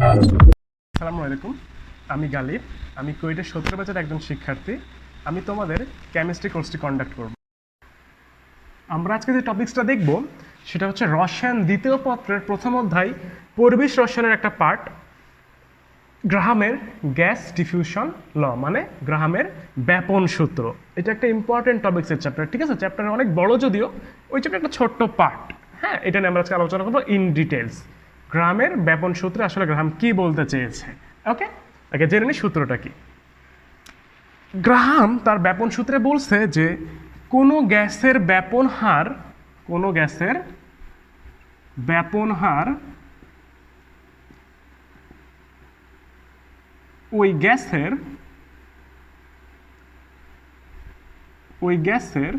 আসসালামু আলাইকুম, আমি গালিব। আমি কুয়েটের 17 ব্যাচের একজন শিক্ষার্থী। আমি তোমাদের কেমিস্ট্রি কোর্সটি কন্ডাক্ট করব। আমরা আজকে যে টপিকসটা দেখব সেটা হচ্ছে রসায়ন দ্বিতীয় পত্রের প্রথম অধ্যায় পরিবেশ রসায়নের একটা পার্ট, গ্রাহামের গ্যাস ডিফিউশন ল, মানে গ্রাহামের ব্যাপন সূত্র। এটা একটা ইম্পর্টেন্ট টপিক্সের চ্যাপ্টার, ঠিক আছে? চ্যাপ্টার অনেক বড় যদিও, ওই চ্যাপ্টার একটা ছোট্ট পার্ট। হ্যাঁ, এটা নিয়ে আমরা আজকে আলোচনা করবো ইন ডিটেলস। গ্রাহামের ব্যাপন সূত্রে আসলে গ্রাহাম কি বলতে চেয়েছে। ওকে, জেনে নিই সূত্রটা কি। গ্রাহাম তার ব্যাপন সূত্রে বলছে যে কোনো গ্যাসের ব্যাপন হার ওই গ্যাসের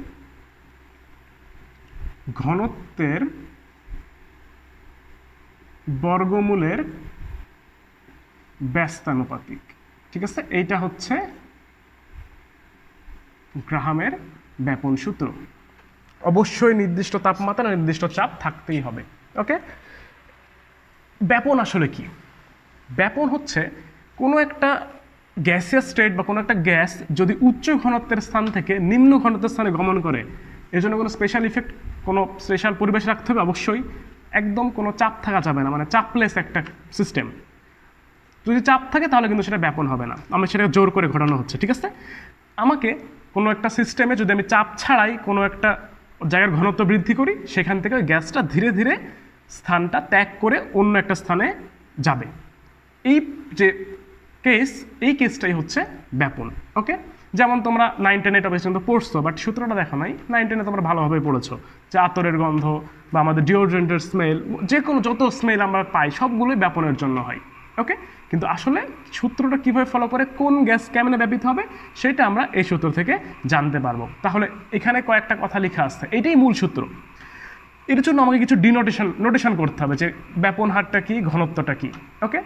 ঘনত্বের বর্গমূলের ব্যস্তানুপাতিক। ঠিক আছে, এইটা হচ্ছে গ্রাহামের ব্যাপন সূত্র। অবশ্যই নির্দিষ্ট তাপমাত্রা, নির্দিষ্ট চাপ থাকতেই হবে। ওকে, ব্যাপন আসলে কি? ব্যাপন হচ্ছে কোনো একটা গ্যাসিয়াস স্টেট বা কোনো একটা গ্যাস যদি উচ্চ ঘনত্বের স্থান থেকে নিম্ন ঘনত্বের স্থানে গমন করে, এর জন্য কোনো স্পেশাল ইফেক্ট, কোনো স্পেশাল পরিবেশ রাখতে হবে অবশ্যই। একদম কোনো চাপ থাকা যাবে না, মানে চাপলেস একটা সিস্টেম। যদি চাপ থাকে তাহলে কিন্তু সেটা ব্যাপন হবে না, আমি সেটা জোর করে ঘটানো হচ্ছে। ঠিক আছে, আমাকে কোনো একটা সিস্টেমে যদি আমি চাপ ছাড়াই কোনো একটা জায়গার ঘনত্ব বৃদ্ধি করি, সেখান থেকে ওই গ্যাসটা ধীরে ধীরে স্থানটা ত্যাগ করে অন্য একটা স্থানে যাবে। এই যে এই কেসটাই হচ্ছে ব্যাপন। ওকে, যেমন তোমরা 9-10 পর্যন্ত পড়ছো, বাট সূত্রটা দেখা নাই। 9-10 তোমরা ভালোভাবে পড়েছো যে আতরের গন্ধ বা আমাদের ডিওড্রেন্টের স্মেল, যে কোনো যত স্মেল আমরা পাই সবগুলোই ব্যাপনের জন্য হয়। ওকে, কিন্তু আসলে সূত্রটা কীভাবে ফলো করে, কোন গ্যাস কেমনে ব্যাপিত হবে, সেটা আমরা এই সূত্র থেকে জানতে পারবো। তাহলে এখানে কয়েকটা কথা লেখা আছে, এটাই মূল সূত্র। এর জন্য আমাকে কিছু নোটেশন করতে হবে যে ব্যাপন হারটা কি, ঘনত্বটা কি। ওকে,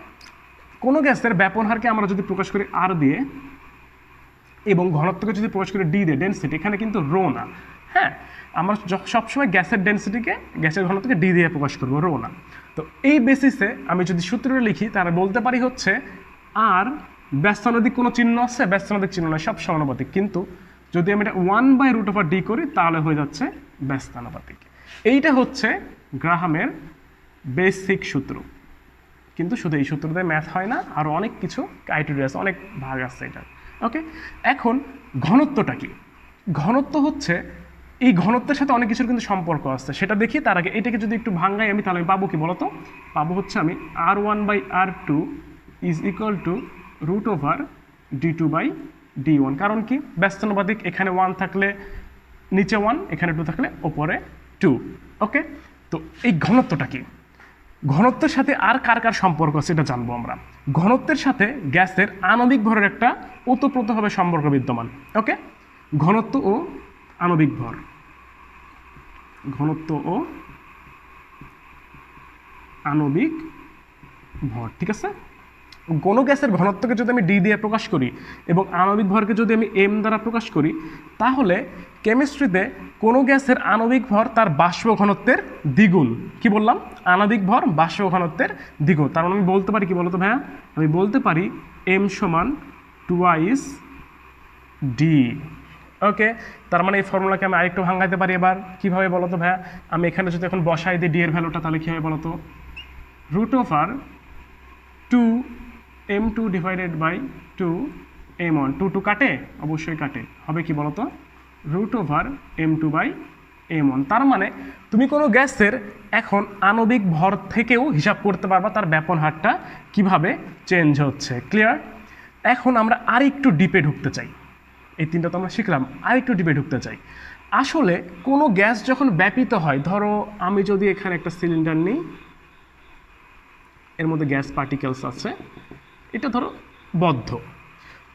কোনো গ্যাসের ব্যাপন হারকে আমরা যদি প্রকাশ করি আর দিয়ে এবং ঘনত্বকে যদি প্রকাশ করি ডি দিয়ে, ডেন্সিটি, এখানে কিন্তু রো না। হ্যাঁ, আমরা সবসময় গ্যাসের ডেন্সিটিকে, গ্যাসের ঘনত্বকে ডি দিয়ে প্রকাশ করবো, রো না। তো এই বেসিসে আমি যদি সূত্রটা লিখি তাহলে বলতে পারি হচ্ছে আর ব্যস্তানুপাতিক কোনো চিহ্ন আছে, ব্যস্তানুপাতিক চিহ্ন নয়, সব সমানুপাতিক। কিন্তু যদি আমি এটা 1/√d করি তাহলে হয়ে যাচ্ছে ব্যস্তানুপাতিক। এইটা হচ্ছে গ্রাহামের বেসিক সূত্র। কিন্তু শুধু এই সূত্র দিয়ে ম্যাথ হয় না, আরও অনেক কিছু ক্রাইটেরিয়া আছে, অনেক ভাগ আছে এটা। ওকে, এখন ঘনত্বটা কি? ঘনত্ব হচ্ছে, এই ঘনত্বের সাথে অনেক কিছুর কিন্তু সম্পর্ক আছে, সেটা দেখি। তার আগে এটাকে যদি একটু ভাঙাই আমি, তাহলে আমি পাবো কি বলতো? পাবো হচ্ছে আমি R1/R2 is equal to √d2/d1। কারণ কি? ব্যস্তানুপাতিক, এখানে 1 থাকলে নিচে 1, এখানে 2 থাকলে ওপরে 2। ওকে, তো এই ঘনত্বটা কি? ঘনত্বের সাথে আর কার কার সম্পর্ক আছে এটা জানবো আমরা। ঘনত্বের সাথে গ্যাসের আণবিক ভরের একটা ওতপ্রোতভাবে সম্পর্ক বিদ্যমান। ওকে, ঘনত্ব ও আণবিক ভর, ঘনত্ব ও আণবিক ভর। ঠিক আছে, কোনো গ্যাসের ঘনত্বকে যদি আমি ডি দিয়ে প্রকাশ করি এবং আণবিক ভরকে যদি আমি এম দ্বারা প্রকাশ করি, তাহলে কেমিস্ট্রিতে কোনো গ্যাসের আণবিক ভর তার বাষ্প ঘনত্বের দ্বিগুণ। কি বললাম? আণবিক ভর বাষ্প ঘনত্বের দ্বিগুণ। তার মানে আমি বলতে পারি কি বলতো ভাইয়া? আমি বলতে পারি এম সমান 2d। ওকে, তার মানে এই ফর্মুলাকে আমি আরেকটু ভাঙাইতে পারি। এবার কীভাবে বলো তো ভাইয়া? আমি এখানে যদি এখন বসাই দিই ডি এর ভ্যালুটা, তাহলে কী হবে বলো তো? √2m2/2m1। 2 কাটে, অবশ্যই কাটে, হবে কি বলো তো? √m2/m1। তার মানে তুমি কোনো গ্যাসের এখন আণবিক ভর থেকেও হিসাব করতে পারবা তার ব্যাপন হারটা কিভাবে চেঞ্জ হচ্ছে। ক্লিয়ার? এখন আমরা আরেকটু ডিপে ঢুকতে চাই। এই তিনটা তো আমরা শিখলাম, আরেকটু ডিপে ঢুকতে চাই। আসলে কোনো গ্যাস যখন ব্যাপিত হয়, ধরো আমি যদি এখানে একটা সিলিন্ডার নিই, এর মধ্যে গ্যাস পার্টিকেলস আছে, এটা ধরো বদ্ধ,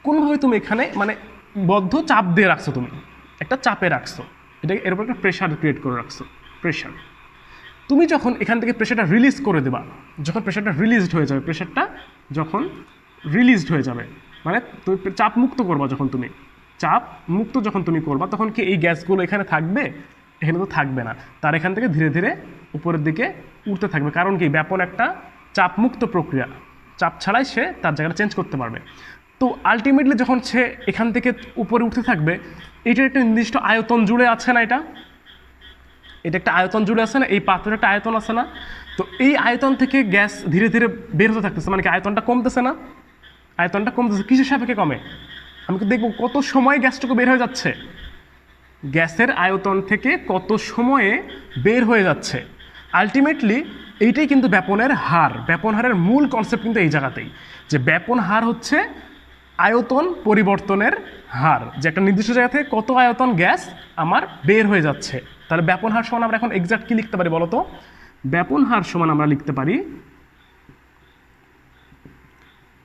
কোনোভাবে তুমি এখানে মানে বদ্ধ চাপ দিয়ে রাখছো, তুমি একটা চাপে রাখছো, এটাকে এর উপর একটা প্রেশার ক্রিয়েট করে রাখছো, প্রেশার। তুমি যখন এখান থেকে প্রেশারটা রিলিজ করে দেবা, যখন প্রেশারটা রিলিজড হয়ে যাবে, প্রেশারটা যখন রিলিজড হয়ে যাবে, মানে তুমি চাপ মুক্ত করবা, যখন তুমি চাপ মুক্ত যখন তুমি করবা, তখন কি এই গ্যাসগুলো এখানে থাকবে? এখানে তো থাকবে না, তার এখান থেকে ধীরে ধীরে উপরের দিকে উঠতে থাকবে। কারণ কি? ব্যাপন একটা চাপমুক্ত প্রক্রিয়া, চাপ ছাড়াই সে তার জায়গাটা চেঞ্জ করতে পারবে। তো আলটিমেটলি যখন সে এখান থেকে উপরে উঠতে থাকবে, এটার একটা নির্দিষ্ট আয়তন জুড়ে আছে না, এটা একটা আয়তন জুড়ে আছে না, এই পাত্রের একটা আয়তন আছে না। তো এই আয়তন থেকে গ্যাস ধীরে ধীরে বের হতে থাকতেছে, মানে কি আয়তনটা কমতেছে না, আয়তনটা কমতেছে। কিসের সাপেক্ষে কমে? আমি তো দেখবো কত সময় গ্যাসটুকু বের হয়ে যাচ্ছে, গ্যাসের আয়তন থেকে কত সময়ে বের হয়ে যাচ্ছে। আলটিমেটলি এইটাই কিন্তু ব্যাপনের হার। ব্যাপন হারের মূল কনসেপ্ট কিন্তু এই জায়গাতেই, যে ব্যাপন হার হচ্ছে আয়তন পরিবর্তনের হার, যে একটা নির্দিষ্ট জায়গা থেকে কত আয়তন গ্যাস আমার বের হয়ে যাচ্ছে। তাহলে ব্যাপন হার সমান আমরা এখন এক্সাক্ট কি লিখতে পারি বলো তো? ব্যাপন হার সমান আমরা লিখতে পারি,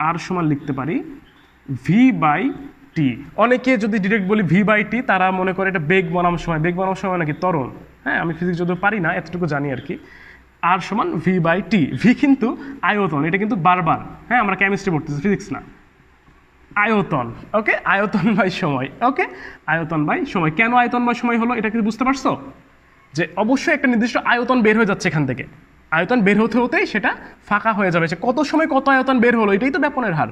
আর সমান লিখতে পারি v/t। অনেকে যদি ডিরেক্ট বলি v/t, তারা মনে করে এটা বেগ বনাম সময়। বেগ বনাম সময় নাকি ত্বরণ, হ্যাঁ আমি ফিজিক্স যদিও পারি না, এতটুকু জানি আর কি। আর সমান v/t। ভি কিন্তু আয়তন, এটা কিন্তু বারবার, হ্যাঁ আমরা কেমিস্ট্রি পড়তেছি, ফিজিক্স না। আয়তন, ওকে, আয়তন বাই সময়, ওকে, আয়তন বাই সময়। কেন আয়তন বাই সময় হলো এটা কি বুঝতে পারছো? যে অবশ্যই একটা নির্দিষ্ট আয়তন বের হয়ে যাচ্ছে এখান থেকে, আয়তন বের হতে হতেই সেটা ফাঁকা হয়ে যাবে। সে কত সময় কত আয়তন বের হলো, এটাই তো ব্যাপনের হার,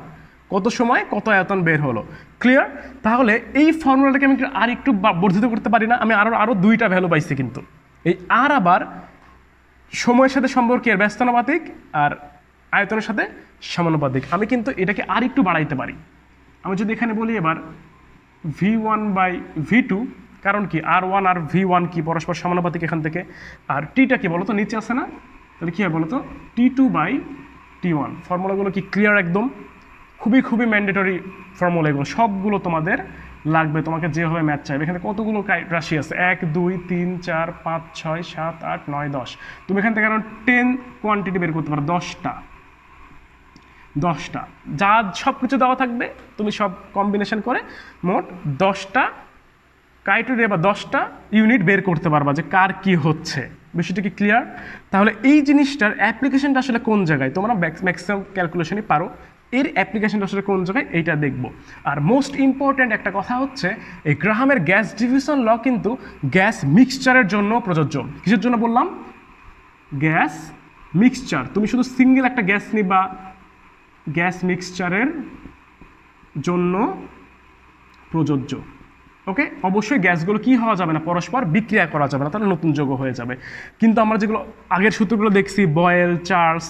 কত সময় কত আয়তন বের হলো। ক্লিয়ার? তাহলে এই ফর্মুলাটাকে আমি আর একটু বর্ধিত করতে পারি না? আমি আরও দুইটা ভ্যালু পাইছি কিন্তু। এই আর আবার সময়ের সাথে সম্পর্কের ব্যস্তানুপাতিক আর আয়তনের সাথে সমানুপাতিক। আমি কিন্তু এটাকে আর একটু বাড়াইতে পারি। আমি যদি এখানে বলি এবার v1/v2, কারণ কি r1 আর v1 কি পরস্পর সমানুপাতিক এখান থেকে, আর টিটা কি বলতো নিচে আছে না, তাহলে কী হয় বলতো t2/t1। ফর্মুলাগুলো কি ক্লিয়ার? একদম খুবই ম্যান্ডেটরি ফর্মুলা, এগুলো সবগুলো তোমাদের লাগবে, তোমাকে যেভাবে ম্যাথ চাইবে। এখানে কতগুলো রাশি আছে, 1 2 3 4 5 6 7 8 9 10। তুমি এখান থেকে 10 কোয়ান্টিটি বের করতে পারো, 10টা, যা সব কিছু দেওয়া থাকবে তুমি সব কম্বিনেশন করে মোট 10টা ক্রাইটেরিয়া বা 10টা ইউনিট বের করতে পারবা যে কার কি হচ্ছে। বিষয়টা কি ক্লিয়ার? তাহলে এই জিনিসটার অ্যাপ্লিকেশনটা আসলে কোন জায়গায়, তোমরা ম্যাক্সিমাম ক্যালকুলেশনই পারো, এর অ্যাপ্লিকেশনটা আসলে কোন জায়গায় এইটা দেখবো। আর মোস্ট ইম্পর্ট্যান্ট একটা কথা হচ্ছে, এই গ্রাহামের গ্যাস ডিফিউশন ল কিন্তু গ্যাস মিক্সচারের জন্য প্রযোজ্য। কিসের জন্য বললাম? Gas mixture. তুমি শুধু সিঙ্গেল একটা গ্যাস নিবা, গ্যাস মিক্সচারের জন্য প্রযোজ্য। ওকে, অবশ্যই গ্যাসগুলো কি হওয়া যাবে না, পরস্পর বিক্রিয়া করা যাবে না, তাহলে নতুন যৌগ হয়ে যাবে। কিন্তু আমরা যেগুলো আগের সূত্রগুলো দেখছি, বয়েল, চার্লস,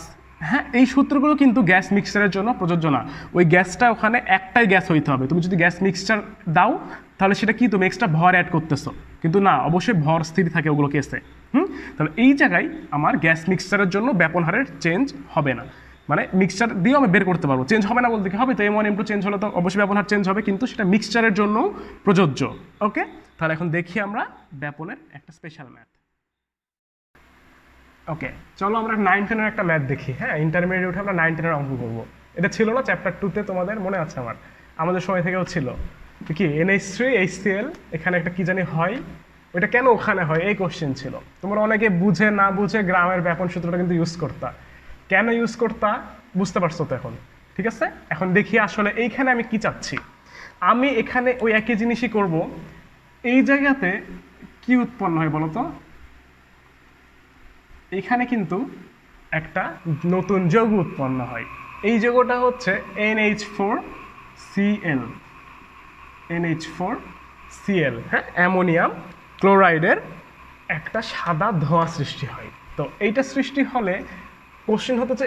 হ্যাঁ এই সূত্রগুলো কিন্তু গ্যাস মিক্সচারের জন্য প্রযোজ্য না। ওই গ্যাসটা ওখানে একটাই গ্যাস হইতে হবে। তুমি যদি গ্যাস মিক্সচার দাও তাহলে সেটা কি তুমি এক্সট্রা ভর অ্যাড করতেছো, কিন্তু না, অবশ্যই ভর স্থির থাকে ওগুলো কেসে। তাহলে এই জায়গায় আমার গ্যাস মিক্সচারের জন্য ব্যাপন হারের চেঞ্জ হবে না, মানে মিক্সচার দিয়েও আমি বের করতে পারবো। চেঞ্জ হবে না বলতে কি হবে, তো m1 m2 চেঞ্জ হলে তো অবশ্যই ব্যাপন হার চেঞ্জ হবে, কিন্তু সেটা মিক্সচারের জন্য প্রযোজ্য। ওকে, তাহলে এখন দেখি আমরা ব্যাপনের একটা স্পেশাল ম্যাথ। ওকে, চলো আমরা 9-10-এর একটা ম্যাথ দেখি। হ্যাঁ, ইন্টারমিডিয়েট উঠে আমরা 9-10-এর অঙ্ক করবো। এটা ছিল না চ্যাপ্টার 2-তে, তোমাদের মনে আছে? আমাদের সময় থেকেও ছিল। কি NH3 HCl, এখানে একটা কি জানি হয়, ওইটা কেন ওখানে হয়, এই কোশ্চেন ছিল। তোমরা অনেকে বুঝে না বুঝে গ্রামের ব্যাপন সূত্রটা কিন্তু ইউজ করতা। কেন ইউজ করতা বুঝতে পারছো তো এখন? ঠিক আছে, এখন দেখি আসলে এইখানে আমি কি চাচ্ছি। আমি এখানে ওই একই জিনিসই করব। এই জায়গাতে কি উৎপন্ন হয় বলো তো? এখানে কিন্তু একটা নতুন যৌগ উৎপন্ন হয়। এই যৌগটা হচ্ছে NH4Cl। NH4Cl, হ্যাঁ, অ্যামোনিয়াম ক্লোরাইডের একটা সাদা ধোঁয়া সৃষ্টি হয়। তো এইটা সৃষ্টি হলে কোশ্চেন হতো যে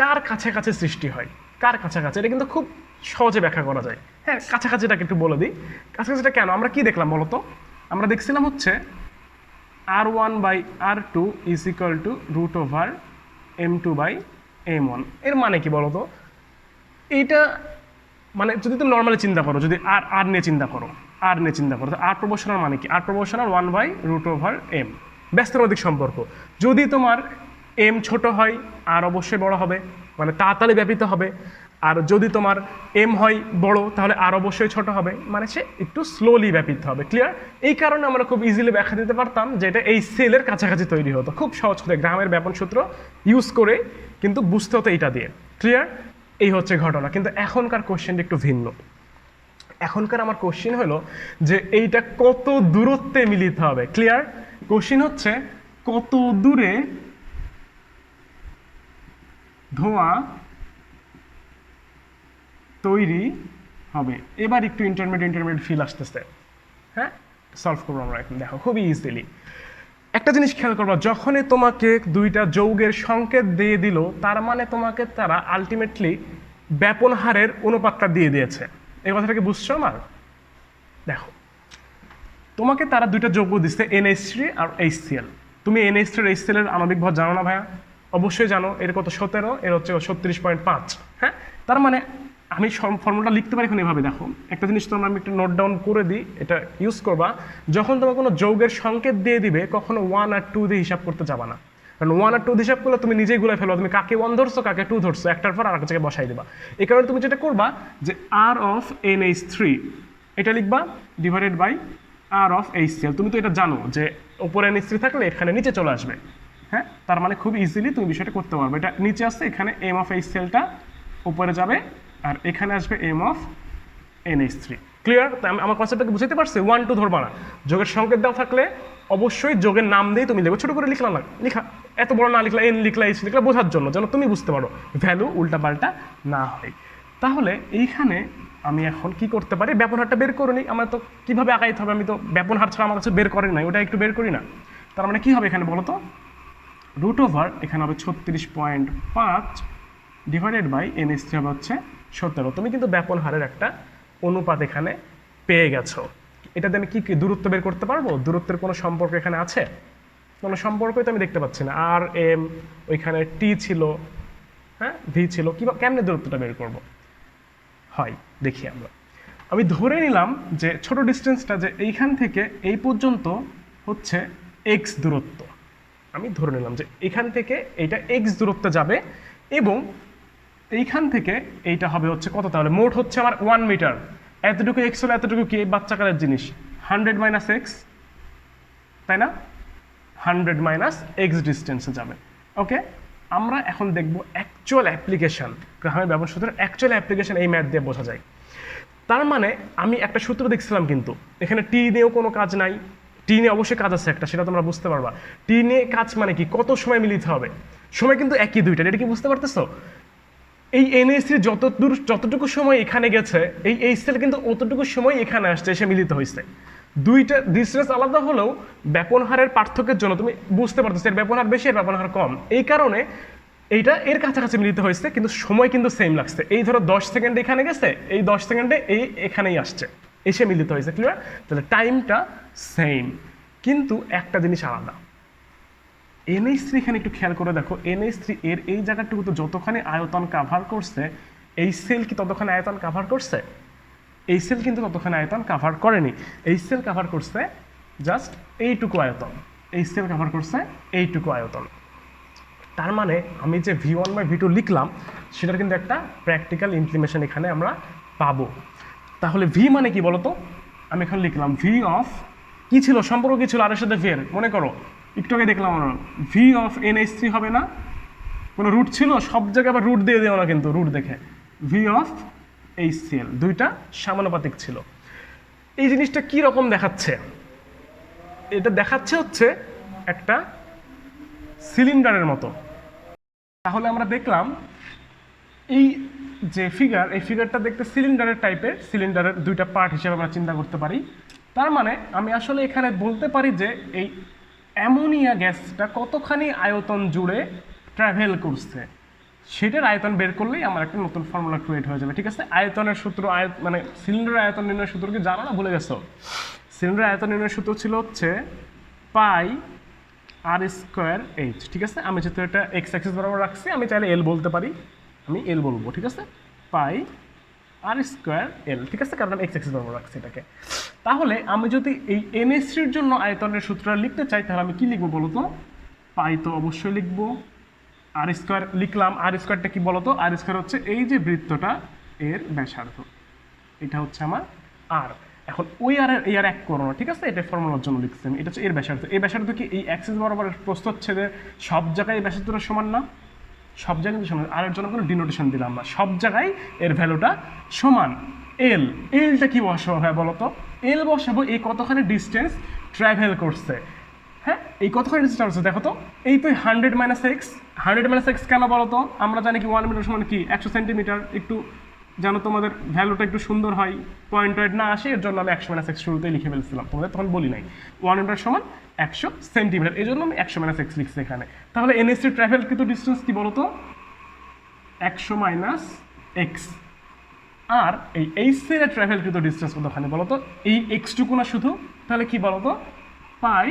কার কাছাকাছি সৃষ্টি হয়, কার কাছাকাছি। এটা কিন্তু খুব সহজে ব্যাখ্যা করা যায়। হ্যাঁ, কাছাকাছিটাকে একটু বলে দিই। কাছাকাছিটা কেন, আমরা কি দেখলাম বলো তো? আমরা দেখছিলাম হচ্ছে R1/R2 is equal to √M2/M1। এর মানে কি বলো তো? এইটা মানে যদি তুমি নর্মালি চিন্তা করো, যদি আর নিয়ে চিন্তা করো, তো আর প্রপোর্শনাল মানে কি? আর প্রপোর্শনাল 1/√M, ব্যস্তানুপাতিক সম্পর্ক। যদি তোমার এম ছোট হয় আর অবশ্যই বড় হবে, মানে তাড়াতাড়ি ব্যাপিত হবে। আর যদি তোমার এম হয় বড়, তাহলে আর অবশ্যই ছোট হবে, মানে সে একটু স্লোলি ব্যাপিত হবে। ক্লিয়ার? এই কারণে আমরা খুব ইজিলি ব্যাখ্যা দিতে পারতাম যে এটা এই সেলের কাছাকাছি তৈরি হতো। খুব সহজ করে গ্রামের ব্যাপন সূত্র ইউজ করে কিন্তু বুঝতে হতো এইটা দিয়ে। ক্লিয়ার? এই হচ্ছে ঘটনা। কিন্তু এখনকার কোশ্চেনটা একটু ভিন্ন। এখনকার আমার কোশ্চেন হলো যে এইটা কত দূরত্বে মিলিত হবে। ক্লিয়ার? কোশ্চেন হচ্ছে কত দূরে ধোঁয়া তৈরি হবে। এবার একটু ইন্টারমিডিয়েট ফিল আসতেছে। হ্যাঁ, সলভ করবো আমরা এখন, দেখো খুবই ইজিলি। একটা জিনিস খেয়াল করবা, যখনই তোমাকে দুইটা যৌগের সংকেত দিয়ে দিল, তার মানে তোমাকে তারা আলটিমেটলি ব্যাপন হারের অনুপাতটা দিয়ে দিয়েছে। এই কথাটাকে বুঝছো আমার? দেখো, তোমাকে তারা দুইটা যৌগ দিচ্ছে NH3 আর HCl। তুমি NH3 আর HCl এর আণবিক ভর জানো না ভাইয়া? অবশ্যই জানো। এর কত 17, এর হচ্ছে 36.5। হ্যাঁ, তার মানে আমি ফর্মুলাটা লিখতে পারি এখন এভাবে। দেখো, একটা জিনিস তোমরা আমি একটু নোট ডাউন করে দিই, এটা ইউজ করবা। যখন তোমার কোনো যৌগের সংকেত দিয়ে দিবে, কখনো 1 আর 2 দিয়ে হিসাব করতে যাবা না, কারণ 1 আর 2 হিসাব করলে তুমি নিজেই গুলাই ফেলবা। তুমি কাকে 1 ধরছো, কাকে 2 ধরছো, একটার পর আরেকটা জায়গায় বসাই দেবা। এই কারণে তুমি যেটা করবা যে R of NH3 এটা লিখবা divided by R of HCl। তুমি তো এটা জানো যে উপরে NH3 থাকলে এখানে নিচে চলে আসবে। হ্যাঁ, তার মানে খুব ইজিলি তুমি বিষয়টা করতে পারবে। এটা নিচে আসছে, এখানে M of HClটা উপরে যাবে, আর এখানে আসবে M of NH3। ক্লিয়ার? আমার কনসেপ্টটাকে বুঝতে পারছি? 1 2 ধরবা না। যোগের সংকেত দেওয়া থাকলে অবশ্যই যোগের নাম দিয়ে তুমি লিখবে। ছোট করে লিখলাম না, লিখা এত বড় না লিখলা, N লিখলা, H লিখলা, বোঝার জন্য, যেন তুমি বুঝতে পারো, ভ্যালু উল্টাপাল্টা না হয়। তাহলে এইখানে আমি এখন কি করতে পারি? ব্যাপন হারটা বের করে নিই। আমার তো কীভাবে আগাইতে হবে, আমি তো ব্যাপন হার ছাড়া আমার কাছে বের করি নাই, ওটা একটু বের করি না। তার মানে কী হবে এখানে বলো তো? √ এখানে হবে 36.5 ডিভাইডেড বাই NH3 হবে হচ্ছে 17। তুমি কিন্তু ব্যাপন হারের একটা অনুপাত এখানে পেয়ে গেছো। এটাতে আমি কি দূরত্ব বের করতে পারবো? দূরত্বের কোনো সম্পর্ক এখানে আছে? কোনো সম্পর্কই তো আমি দেখতে পাচ্ছি না। আর এম, ওইখানে টি ছিল, হ্যাঁ ভি ছিল, কেমনে দূরত্বটা বের করব? হয় দেখি আমরা। আমি ধরে নিলাম যে ছোট ডিস্টেন্সটা, যে এইখান থেকে এই পর্যন্ত হচ্ছে এক্স দূরত্ব। আমি ধরে নিলাম যে এখান থেকে এইটা এক্স দূরত্বে যাবে, এবং এইখান থেকে এইটা হবে হচ্ছে কত? তাহলে মোট হচ্ছে আমার 1 মিটার। এতটুকু এক্স হলে এতটুকু কি? বাচ্চাকালের জিনিস, 100 মাইনাস এক্স, তাই না? 100 মাইনাস এক্স ডিস্টেন্সে যাবে। ওকে, আমরা এখন দেখবো অ্যাকচুয়াল অ্যাপ্লিকেশন। গ্রামের ব্যবহার সূত্রের অ্যাকচুয়াল অ্যাপ্লিকেশন এই ম্যাথ দিয়ে বোঝা যায়। তার মানে আমি একটা সূত্র দেখছিলাম, কিন্তু এখানে টি নিয়েও কোনো কাজ নাই। টি নিয়ে অবশ্যই কাজ আছে একটা, সেটা তোমরা বুঝতে পারবা। টি নিয়ে কাজ মানে কি? কত সময় মিলিতে হবে? সময় কিন্তু একই দুইটা, এটা কি বুঝতে পারতেছো? এই NH3 যতটুকু সময় এখানে গেছে, এই HCl কিন্তু অতটুকু সময় এখানে আসছে, এসে মিলিত হয়েছে। দুইটা ডিস্টেন্স আলাদা হলেও ব্যাপন হারের পার্থক্যের জন্য তুমি বুঝতে পারতেছো এর ব্যাপন হার বেশি, এর ব্যাপন হার কম। এই কারণে এইটা এর কাছাকাছি মিলিত হয়েছে, কিন্তু সময় কিন্তু সেম লাগছে। এই ধরো 10 সেকেন্ডে এখানে গেছে, এই 10 সেকেন্ডে এই এখানেই আসছে, এসে মিলিত হয়েছে। ক্লিয়ার? তাহলে টাইমটা সেম, কিন্তু একটা জিনিস আলাদা। NH3 এখানে একটু খেয়াল করে দেখো, NH3 এর এই জায়গাটুকু তো যতখানি আয়তন কাভার করছে, HCl কি ততখানি আয়তন কাভার করছে? HCl কিন্তু ততখানি আয়তন কাভার করেনি। HCl কাভার করছে জাস্ট এইটুকু আয়তন, HCl কাভার করছে এইটুকু আয়তন। তার মানে আমি যে V1/V2 লিখলাম, সেটার কিন্তু একটা প্র্যাকটিক্যাল ইমপ্লিমেশন এখানে আমরা পাবো। তাহলে V মানে কি বলতো? আমি এখন লিখলাম V অফ, কি ছিল সম্পর্ক, কি ছিল আর এর সাথে V এর? মনে করো একটু আগে দেখলাম আমরা, V অফ NH3 হবে না? কোনো রুট ছিল? সব জায়গায় আবার রুট দিয়ে দেওয়া না, কিন্তু রুট দেখে V অফ HCl, দুইটা সমানুপাতিক ছিল। এই জিনিসটা কি রকম দেখাচ্ছে? এটা দেখাচ্ছে হচ্ছে একটা সিলিন্ডারের মতো। তাহলে আমরা দেখলাম এই যে ফিগার, এই ফিগারটা দেখতে সিলিন্ডারের টাইপের, সিলিন্ডারের দুইটা পার্ট হিসেবে আমরা চিন্তা করতে পারি। তার মানে আমি আসলে এখানে বলতে পারি যে এই অ্যামোনিয়া গ্যাসটা কতখানি আয়তন জুড়ে ট্রাভেল করছে, সেটার আয়তন বের করলেই আমার একটা নতুন ফর্মুলা ক্রিয়েট হয়ে যাবে। ঠিক আছে? আয়তনের সূত্র, মানে সিলিন্ডারের আয়তন নির্ণয়ের সূত্র কি জানো না? ভুলে গেছো? সিলিন্ডারের আয়তন নির্ণয়ের সূত্র ছিল হচ্ছে পাই আর স্কোয়ার এইচ। ঠিক আছে? আমি যেহেতু এটা এক্স অ্যাক্সিস বরাবর রাখছি, আমি চাইলে এল বলতে পারি, আমি এল বলবো। ঠিক আছে? পাই আর স্কোয়ার এল। ঠিক আছে? কারণ আমি এক্স অ্যাক্সিস বরাবর রাখছি এটাকে। তাহলে আমি যদি এই NH3 জন্য আয়তনের সূত্রটা লিখতে চাই, তাহলে আমি কি লিখবো বলো তো? পাই তো অবশ্যই লিখবো, আর স্কোয়ার লিখলাম। আর স্কোয়ারটা কি বলতো? আর স্কোয়ার হচ্ছে এই যে বৃত্তটা, এর ব্যাসার্ধ, এটা হচ্ছে আমার আর। এখন ওই আর এই আর এক করো না, ঠিক আছে? এটা ফর্মুলার জন্য লিখছি আমি। এটা হচ্ছে এর ব্যাসার্ধ। এই ব্যাসার্ধ কি এই অ্যাক্সিস বরাবর প্রস্থচ্ছেদে সব জায়গায় এই ব্যাসার্ধটা সমান না? সব জায়গায় সমান। আর এর জন্য কোনো ডিনোটেশন দিলাম না, সব জায়গায় এর ভ্যালুটা সমান। এল, এলটা কি বসাবো ভাই বলো তো? এল বসাবো এই কতখানি ডিস্টেন্স ট্রাভেল করছে। হ্যাঁ, এই কতখানি ডিস্টেন্স আছে দেখো তো? এই তো 100 মাইনাস এক্স। 100 মাইনাস এক্স কেন বলো তো? আমরা জানি কি 1 মিটার সমান কি 100 সেন্টিমিটার। একটু যেন তোমাদের ভ্যালুটা একটু সুন্দর হয়, পয়েন্টেড না আসে, এর জন্য আমি 100 - x শুরুতেই লিখে ফেলছিলাম, তোমাদের তখন বলি নাই 1 ইউনিট সমান 100 সেন্টিমিটার, এই জন্য আমি 100 - x লিখছি এখানে। তাহলে এনএসসি ট্রাভেল কিন্তু ডিস্টেন্স কি বলতো, 100 - x। আর এই এইচসি এর ট্রাভেল কিন্তু ডিস্টেন্স কতখানি বলতো, এই এক্সটুকু না শুধু, তাহলে কি বলতো, পাই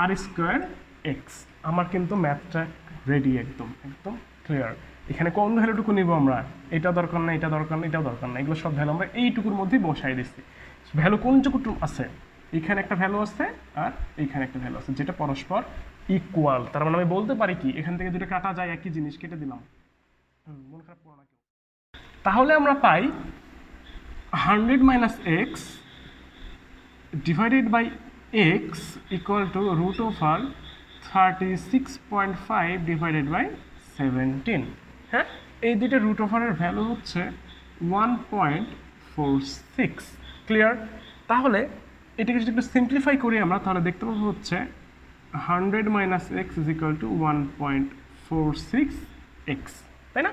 আর স্কোয়ার এক্স। আমার কিন্তু ম্যাথটা রেডি, একদম একদম ক্লিয়ার। এখানে কোন ভ্যালুটুকু নিব আমরা, এটা দরকার না, এটা দরকার না, এটাও দরকার না, এগুলো সব ভ্যালু আমরা এইটুকুর মধ্যেই বসাই দিচ্ছি। ভ্যালু কোনটুকু আছে, এখানে একটা ভ্যালু আছে আর এইখানে একটা ভ্যালু আছে, যেটা পরস্পর ইকুয়াল। তার মানে আমি বলতে পারি কি, এখান থেকে দুটো কাটা যায়, একই জিনিস কেটে দিলাম, মন খারাপ করো না কেউ। তাহলে আমরা পাই 100 - x divided by x equal to √36.5 divided by 17। হ্যাঁ, এই দুটো রুট ওভারের ভ্যালু হচ্ছে 1.46। ক্লিয়ার? তাহলে এটাকে যদি একটু সিম্পলিফাই করি আমরা, তাহলে দেখতে পাবো হচ্ছে 100 - x is equal to 1.46x, তাই না?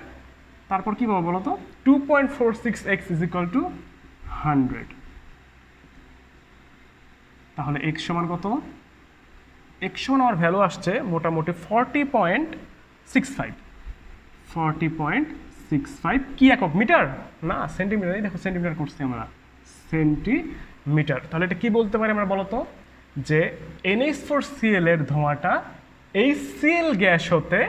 তারপর কি পাবো বলো তো, 2.46x ইজ ইকুয়াল টু 100। তাহলে x সমান কত, x সমান আমার ভ্যালু আসছে মোটামুটি 40.65 কি একক, মিটার না সেন্টিমিটার, এই দেখো সেন্টিমিটার করছি আমরা, সেন্টিমিটার। তাহলে এটা কি বলতে পারি আমরা বলতো, যে NH4Cl এর ধোঁয়াটা HCl গ্যাস হতে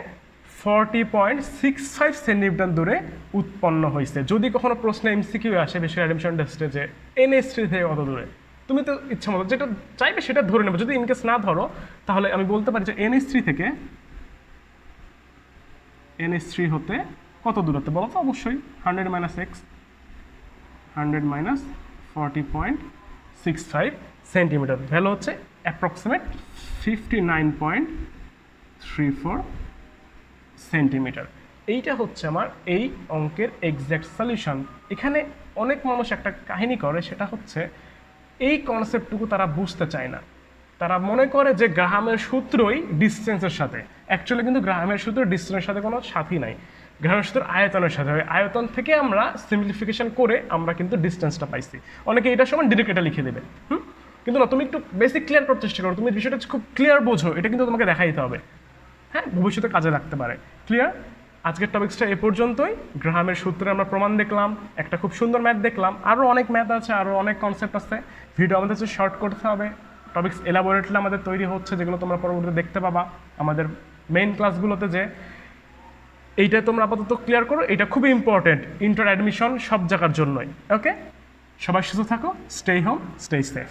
40.65 সেন্টিমিটার দূরে উৎপন্ন হয়েছে। যদি কখনো প্রশ্নে MCQ আসে, বেশি অ্যাডমিশন টেস্টে, যে NH3 থেকে কত দূরে, তুমি তো ইচ্ছা মতো যেটা চাইবে সেটা ধরে নেবে। যদি ইনকেস না ধরো, তাহলে আমি বলতে পারি যে NH3 থেকে NH3 হতে কত দূরত্ব বলো তো, অবশ্যই 100 - x, 100 - 40.65 সেন্টিমিটার, ভ্যালু হচ্ছে অ্যাপ্রক্সিমেট 59.34 সেন্টিমিটার। এইটা হচ্ছে আমার এই অঙ্কের এক্স্যাক্ট সলিউশন। এখানে অনেক মানুষ একটা কাহিনী করে, সেটা হচ্ছে এই কনসেপ্টটুকু তারা বুঝতে চায় না। তারা মনে করে যে গ্রাহামের সূত্রই ডিস্টেন্সের সাথে, অ্যাকচুয়ালি কিন্তু গ্রাহামের সূত্র ডিস্টেন্সের সাথে কোনো সাথী নাই, গ্রাহামের সূত্র আয়তনের সাথে। আয়তন থেকে আমরা সিম্পলিফিকেশন করে আমরা কিন্তু ডিস্টেন্সটা পাইছি। অনেকে এটার সময় ডিরেক্ট এটা লিখে দেবে, কিন্তু না, তুমি একটু বেসিক ক্লিয়ার করার চেষ্টা করো, তুমি বিষয়টা খুব ক্লিয়ার বোঝো, এটা কিন্তু তোমাকে দেখাইতে হবে, হ্যাঁ, ভবিষ্যতে কাজে লাগতে পারে। ক্লিয়ার? আজকের টপিক্সটা এ পর্যন্তই। গ্রাহামের সূত্রে আমরা প্রমাণ দেখলাম, একটা খুব সুন্দর ম্যাথ দেখলাম, আরও অনেক ম্যাথ আছে, আরও অনেক কনসেপ্ট আছে। ভিডিও আমাদের হচ্ছে শর্ট করতে হবে, টপিক্স এলাবোরেটলি আমাদের তৈরি হচ্ছে, যেগুলো তোমরা পরবর্তীতে দেখতে পাবা আমাদের মেইন ক্লাসগুলোতে। যে এইটা তোমরা আপাতত ক্লিয়ার করো, এটা খুবই ইম্পর্টেন্ট ইন্টার অ্যাডমিশন সব জায়গার জন্যই। ওকে, সবাই সুস্থ থাকো, স্টে হোম, স্টে সেফ।